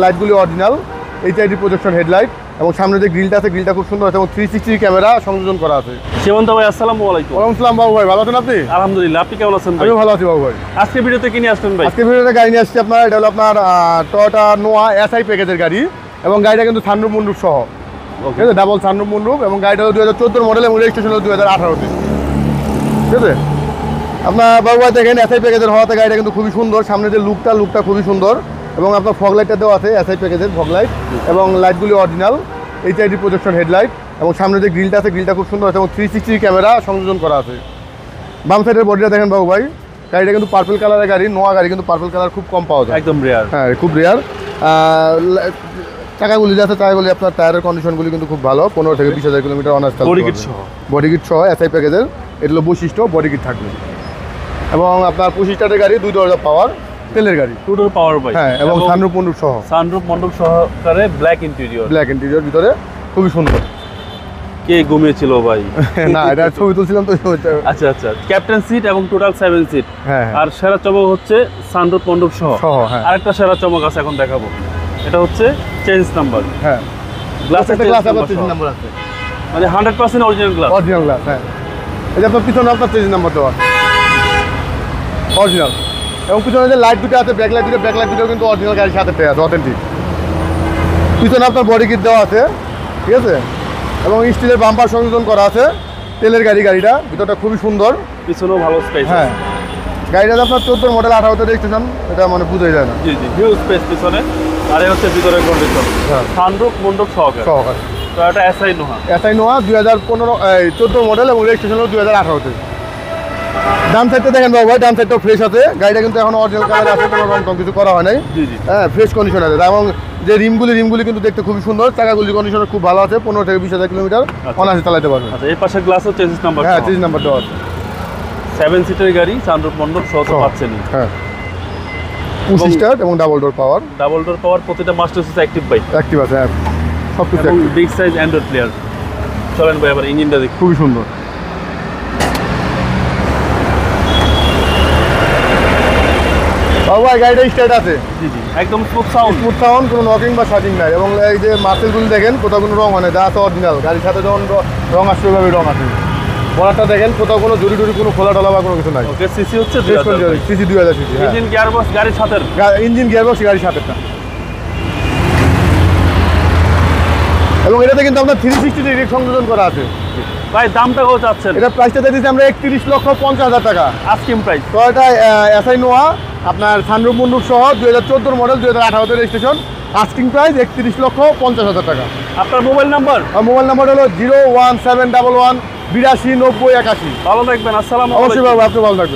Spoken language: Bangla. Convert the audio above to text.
লাইটগুলি অরিজিনাল এইচআইডি প্রজেকশন হেডলাইট এবং সামনে যে গ্রিলটা আছে গ্রিলটা খুব সুন্দর আছে এবং 360 ক্যামেরা সংযোজন করা আছে। সীমান্ত ভাই আসসালামু আলাইকুম। ওয়ালাইকুম আসসালাম বাবু ভাই, ভালো আছেন আপনি? আলহামদুলিল্লাহ, আপনি কেমন আছেন ভাই? আমি ভালো আছি বাবু ভাই। আজকে ভিডিওতে কি নিয়ে আসছেন ভাই? আজকে ভিডিওতে গাড়ি নিয়ে আসছি আপনার, এটা হলো আপনার টয়োটা নোয়া এসআই প্যাকেজের গাড়ি এবং গাড়িটা কিন্তু সানরুফ মুন্ডুপ সহ, ঠিক আছে, ডাবল সানরুফ মুন্ডুপ এবং গাড়িটা হলো 2014 মডেল এবং রেজিস্ট্রেশন হলো 2018-তে, ঠিক আছে। আপনার বাবু ভাই দেখেন এসআই প্যাকেজের হওয়াতে গাড়িটা কিন্তু খুবই সুন্দর, সামনে যে লুকটা খুবই সুন্দর এবং আপনার ফগ লাইটটা দেওয়া আছে এসআই প্যাকেজের ফগ লাইট এবং লাইটগুলি অরিজিনাল এইচআইডি প্রজেকশন হেডলাইট এবং সামনে যে গ্রিলটা আছে গ্রিলটা খুব সুন্দর আছে এবং 360 ক্যামেরা সংযোজন করা আছে। বাম সাইডের বডিটা দেখেন বাবু ভাই, গাড়িটা কিন্তু পার্পল কালারের গাড়ি, নোয়া গাড়ি কিন্তু পার্পল কালার খুব কম পাওয়া যায়, একদম রেয়ার। হ্যাঁ খুব রেয়ার। চাকাগুলি যে আছে চাকাগুলি আপনার টায়ারের কন্ডিশনগুলি কিন্তু খুব ভালো, 15 থেকে 20,000 কিলোমিটার অনার্স বডি কিট সহ এসআই প্যাকেজের এগুলো বৈশিষ্ট্য, বডি কিট থাকবে এবং আপনার 25 স্টারের গাড়ি, 2 দরজা পাওয়ার তেলের গাড়ি, টোটাল পাওয়ার বাইক, হ্যাঁ এবং সানরুফ মন্ডপ সহ, সানরুফ মন্ডপ সহকারে ব্ল্যাক ইন্টেরিয়র ভিতরে খুবই সুন্দর। কে ঘুমিয়েছিল ভাই? না, এটা ছবি তুলছিলাম তো। আচ্ছা, ক্যাপ্টেন সিট এবং টোটাল 7 সিট। হ্যাঁ, আর সেরা চমক হচ্ছে সানরুফ মন্ডপ সহ। হ্যাঁ, আরেকটা সেরা চমক আছে, এখন দেখাবো। এটা হচ্ছে চেঞ্জ নাম্বার, হ্যাঁ গ্লাসের গ্লাস আবার 3 নাম্বার আছে, মানে 100% অরিজিনাল গ্লাস। হ্যাঁ এই যে আপনার পিছনে আপনার 3 নাম্বার দেওয়া অরিজিনাল এবং পিছনে যে লাইট দুটো আছে ব্যাক লাইট দুটো কিন্তু অরিজিনাল গাড়ির সাথে পেয়ে আছে, অথেন্টিক। পিছনে আপনার বডি কিট দেওয়া আছে, ঠিক আছে, এবং স্টিলের বাম্পার সংযোজন করা আছে, তেলের গাড়িটা ভিতরটা খুবই সুন্দর, পিছনেও ভালো স্পেস। হ্যাঁ গাড়িটা আপনার 14 মডেল 18-তে রেজিস্ট্রেশন, এটা মানে বুঝাই যায় না। জি, হিউজ স্পেস পিছনে। আর এই হচ্ছে ভিতরের কন্ডিশন, সানরুফ মন্ডপ সহকারে। তো এটা এসআই নোয়া 2014 মডেল এবং রেজিস্ট্রেশন হলো 2018-তে। ডান সাইডটা দেখেন বাবু ভাই, ডান সাইডটাও ফ্রেশ আছে, গাড়িটা কিন্তু এখন অরিজিনাল কালার আছে, কোনো রং কিছু করা হয় নাই, হ্যাঁ ফ্রেশ কন্ডিশন আছে এবং যে রিমগুলি কিন্তু দেখতে খুবই সুন্দর, চাকাগুলি কন্ডিশন খুব ভালো আছে, 15 থেকে 20,000 কিলোমিটার অনায়াসে চালাতে পারবেন। আচ্ছা, এই পাশের গ্লাসও চেঞ্জ নাম্বার, হ্যাঁ 3 নাম্বার দেওয়া আছে। 7 সিটের গাড়ি, সানরুফ মন্ডপ সহ পাচ্ছেন, হ্যাঁ 25 স্টার এবং ডাবল ডোর পাওয়ার, প্রতিটা মাস্টার সুইচ অ্যাক্টিভ আছে, হ্যাঁ সব কিছু বিগ সাইজ অ্যান্ড্রয়েড প্লেয়ার। চলেন ভাই, আবার ইঞ্জিনটা দেখি, খুবই সুন্দর। বাবু ভাই গাড়িটা স্টার্ট আছে, জি একদম স্মুথ সাউন্ড, কোনো নকিং বা শার্টিং নাই এবং এই যে মার্সেলগুলি দেখেন কোথাও কোনো রং হয় না, যা আছে অরিজিনাল, গাড়ির সাথে যখন রং আসছে ওইভাবে রং আছে। বলারটা দেখেন কোথাও কোনো জুড়ি কোনো খোলা টলা বা কোনো কিছু নাই। ওকে, সিসি হচ্ছে সিসি 2000 সিসি, ইঞ্জিন গিয়ারবক্স গাড়ির সাথে, ইঞ্জিন গিয়ারবক্স গাড়ির সাথেটা এবং এটাতে কিন্তু আপনার 360 ডিগ্রি সংযোজন করা আছে। ভাই দামটা কত চাচ্ছেন? এটা প্রাইসটা দিয়েছি আমরা 31,50,000 টাকা, আস্কিং প্রাইস। তো এটা এসআই নোয়া আপনার সানরুফ মন্ডপ সহ 2014 মডেল 2018-তে রেজিস্ট্রেশন, আস্কিং প্রাইস 31,50,000 টাকা। আপনার মোবাইল নাম্বার? মোবাইল নাম্বার হলো 01711 82 90 81। ভালো থাকবেন, আসসালামু আলাইকুম। অবশ্যই বাবু, আপনি ভালো থাকবেন।